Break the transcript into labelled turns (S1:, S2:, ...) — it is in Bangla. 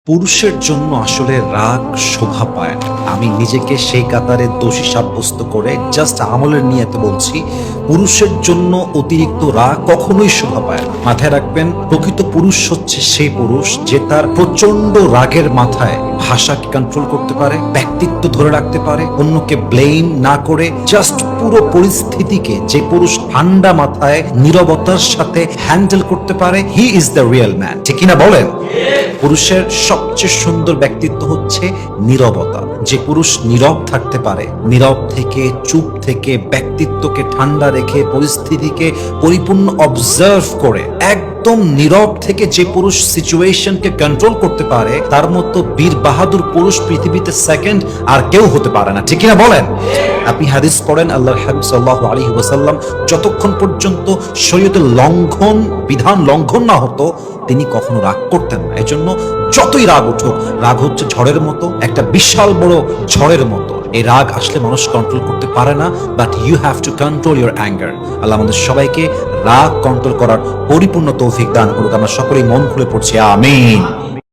S1: পুরুষের জন্য আসলে রাগ শোভা পায় না। আমি নিজেকে সেই কাতারে দোষী সাব্যস্ত করে জাস্ট আমলের নিয়তে বলছি, পুরুষের জন্য অতিরিক্ত রাগ কখনোই শোভা পায় না। মাথায় রাখবেন, প্রকৃত পুরুষ হচ্ছে সেই পুরুষ যে তার প্রচন্ড রাগের মাথায় ভাষাকে কন্ট্রোল করতে পারে, ব্যক্তিত্ব ধরে রাখতে পারে, অন্যকে ব্লেম না করে জাস্ট পুরো পরিস্থিতিকে যে পুরুষ ঠান্ডা মাথায় নীরবতার সাথে হ্যান্ডেল করতে পারে, he is the real man. ঠিক কিনা বলেন? পুরুষের সবচেয়ে সুন্দর ব্যক্তিত্ব হচ্ছে নীরবতা। যে পুরুষ নীরব থাকতে পারে, নীরব থেকে, চুপ থেকে, ব্যক্তিত্বকে ঠান্ডা রেখে, পরিস্থিতিকে পরিপূর্ণ অবজার্ভ করে একদম নীরব থেকে যে পুরুষ সিচুয়েশনকে কন্ট্রোল করতে পারে, তার মতো বীর বাহাদুর পুরুষ পৃথিবীতে সেকেন্ড আর কেউ হতে পারে না। ঠিক কিনা বলেন? আপনি হাদিস পড়েন, আল্লাহর হাবিব সাল্লাল্লাহু আলাইহি ওয়াসাল্লাম যতক্ষণ পর্যন্ত শরীয়তের লঙ্ঘন, বিধান লঙ্ঘন না হতো, তিনি কখনো রাগ করতেন না। এজন্য যতই রাগ উঠুক, রাগ হচ্ছে ঝড়ের মতো, একটা বিশাল বড় ঝড়ের মতো। এই রাগ আসলে মানুষ কন্ট্রোল করতে পারে না, but you have to control your anger. আল্লাহ আমাদের সবাইকে রাগ কন্ট্রোল করার পরিপূর্ণ তৌফিক দান করুক। আমরা সকলেই মন খুলে পড়ছি আমিন।